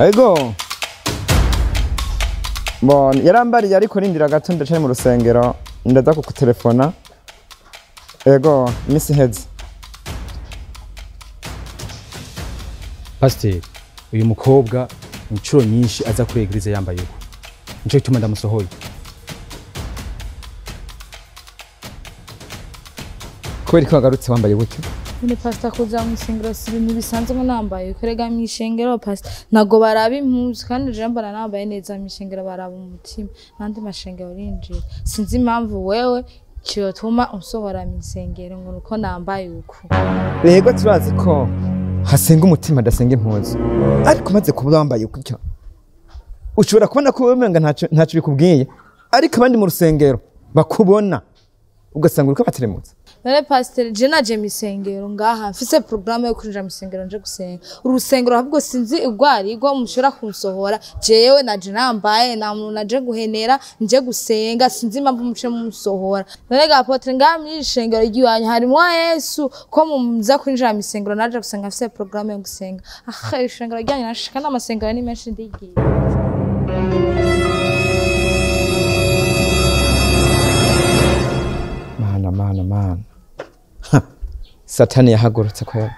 Ego. Bon, yarambariye ariko rindira gato ndacari mu rusengero ndaza kukutelefona. Ego, misi hezi. Pastor, uyu mukobwa incuro nyinshi aza kuri eglise yambaye uko. Nico gituma ndamusohoye. Kubera ko wagarutse wambaye gutyo. Ni pastor kuza mu isengero si ibintu bisanzwe ngo nambaye kurega mu ishengero pastor nago baraba impuzu kandi je mbana nambaye neza mu ishengero baraba umutima nandi mashengero rinjira sinzi impamvu wewe cyo tuma unsohora mu isengero ngo nuko nambaye uko. Rego turazi ko hasenga umutima dasenga impuzu ariko maze kuba wambaye gutyo ushobora kubona ko wemenga ntacyo bikubwiye ariko abandi mu rusengero bakubona ugasanga uriko bateremutse. Nare pastor je naje misengero ngaha mfise programme yo kurinja misengero nje gusenga urusengero ahubwo sinzi igwari go mushora kunsohora jewe naje nambaye na muntu naje guhenera nje gusenga sinzi impamvu muce musohora nare ga apotre ngamye ishengero ry'iwanyu harimo Yesu ko muza kurinja misengero naje gusenga mfise programme yo gusenga aha ishengero ryanyu nashika n'amasengero ni menshi ndigiye. Mana. Satani yahagurutse kwera.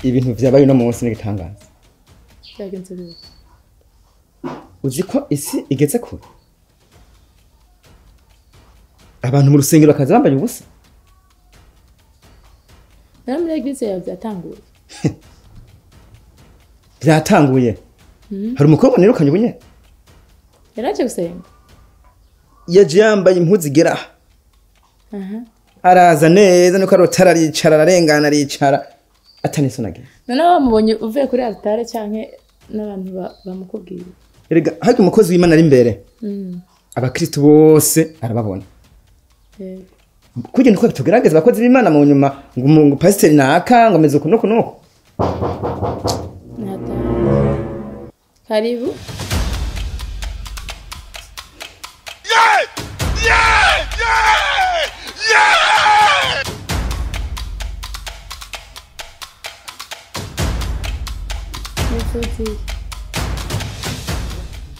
Ibintu vyabaye no munsi n'igitangaza. Byagenze byo. Uzi ko isi igeze kure. Abantu mu rusengero bakaza bambaye ubusa. Namwe eglise ya byatanguye. Byatanguye. Hari umukobwa nirukanye ubunye. Yaraje gusenga. Yaje yambaye impuzu igera. Araza neza nuko arotara aricara ararengana aricara atanisonage. None bamubonye uvuye kuri altare cyanke n'abantu bamukubwira. Erega haki umukozi w'Imana ari imbere. Abakristo bose arababona. Kugira ngo tugerageze abakozi b'Imana mu nyuma ngo pastor naka ngo ameze uko nuko. Karibu.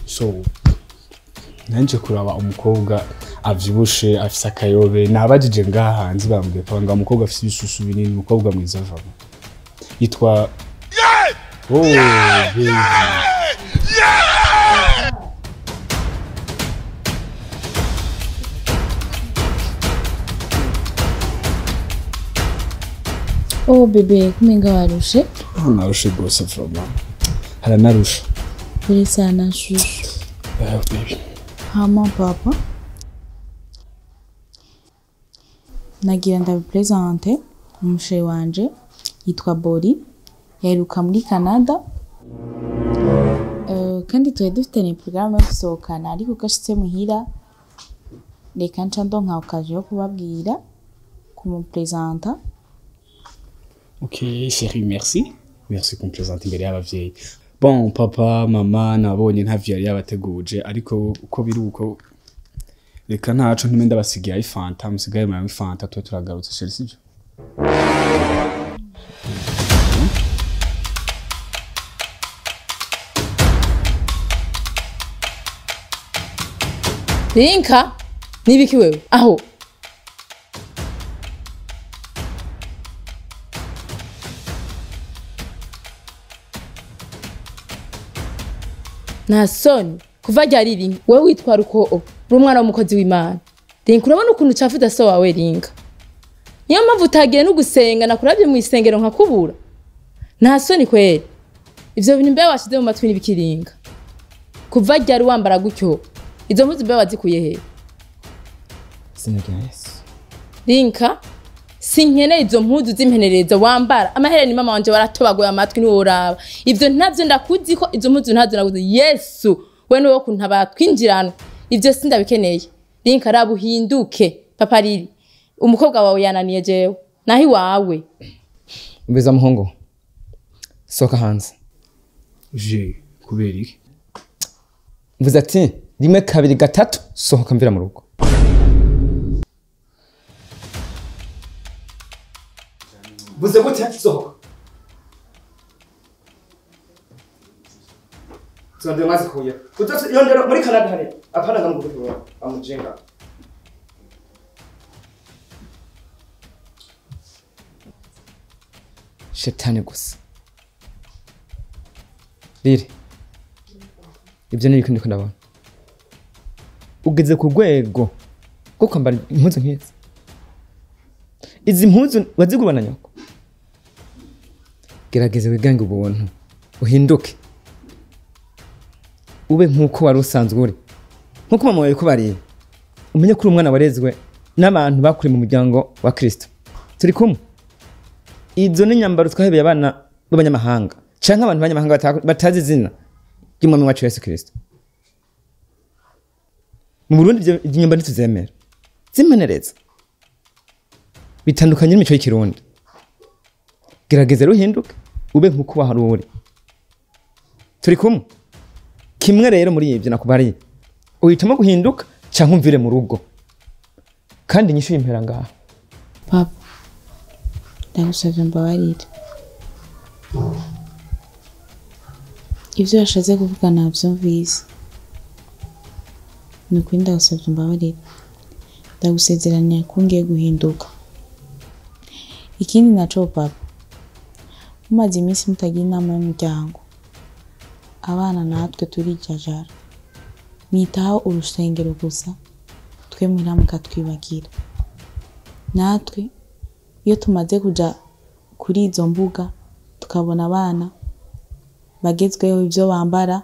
So nanje kuraba umukobwa avyibushe afise akayobe nabajije ngaha hanze bambwiye ko ngo umukobwa afise ibisusu binini umukobwa mwiza vamo yitwa Oh baby. Oh bebe kumenga warushe? Narushe gose vamo. Haranarusha. Uri sana shushu. Baby. Hama papa. Nagira ndabipresente umushe wanje yitwa Bori yaheruka muri Canada. Kandi tuwe dufite ni programme yo gusohokana ariko gashitse muhira reka nca ndonka okaje yo kubabwira kumupresenta. Ok chérie, merci. Merci qu'on présente imbere y'abavyeyi. Bon papa mama nabonye ntavyo yari yabateguje ariko uko biri uko reka ntaco ntume ndabasigiye ifanta musigaye mu ifanta twa turagarutse chérie sivyo. Rinka nibiki wewe aho Nasoni kuva ryari Rinka wewe witwara uko uri umwana w'umukozi w'Imana Rinka urabona ukuntu cafuda so wawe Rinka niyo mpamvu utagiye no gusenga nakuravye mu isengero nkakubura Nasoni kweri ivyo bintu mbe washize mu matwi nibiki Rinka kuva ryari wambara gutyo izo mpuzu mbe wazikuye he Sinagese Rinka sinkeneye izo mpuzu z'impenereza wambara amahereni mama wanje waratobagoye amatwi niwo uraba ivyo ntavyo ndakuzi ko izo mpuzu ntazo naguze Yesu we niwo kuntaba twinjirana ivyo sindabikeneye Rinka rabuhinduke papa riri umukobwa wawe yananiye jewe nahi wawe Mbeza muhongo soka hanze Je kubera iki mvuze ati rimwe kabiri gatatu sohoka mvira mu rugo uvuze gute sohoka Sonde mazi kuya. Utose yondero muri Canada hane. Apana ngamu kubiwa amujenga. Shetani gusa. Rire. Ibyo ni ibindi ndabona. Ugeze ku rwego rwo kwambara impuzu nk'izi. Izi mpuzu wazigurana nyoko. Gerageze wigange ubuntu. Uhinduke. Ube nkuko wari usanzwe uri nkuko mama wawe kubariye umenye ko umwana warezwe n'abantu bakuri mu muryango wa Kristo turi kumwe izo ni nyambaro twahebeye abana b'abanyamahanga canke abantu b'abanyamahanga batazi izina ry'umwami wacu Yesu Kristo mu Burundi ivyo nyambaro ntituzemera zimenereza bitandukanye n'imico y'ikirundi gerageza ruhinduke ube nkuko wahari uri turi kumwe kimwe rero muri ivyo nakubariye uhitamo guhinduka canke umvire mu rugo kandi nyishu impera ngaha papa ndagusavye mbabarire ivyo yashaze kuvuga navyumvise nuko ndagusavye mbabarire ndagusezeranya ko ngiye guhinduka ikindi naco papa mumaze iminsi mutagira inama y'umuryango abana natwe turijajara mwitaho urusengero gusa twe mwiramuka twibagira natwe iyo tumaze kuja kuri izo mbuga tukabona abana bagezweho ivyo bambara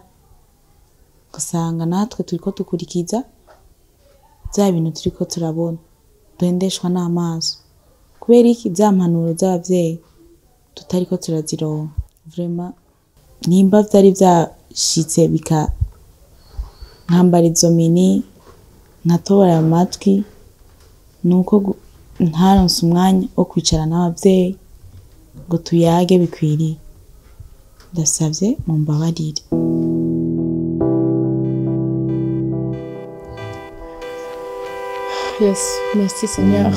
gusanga natwe turiko dukurikiza bya bintu turiko turabona duhendeshwa n'amaso kubera iki za mpanuro z'abavyeyi tutariko turazironka vraiment nimba vyari vyashitse bika nkambara izo mini nkatobora amatwi nuko ntaronse umwanya wo kwicara n'abavyeyi ngo tuyage bikwiriye ndasavye mumbabarire Yes, merci Seigneur.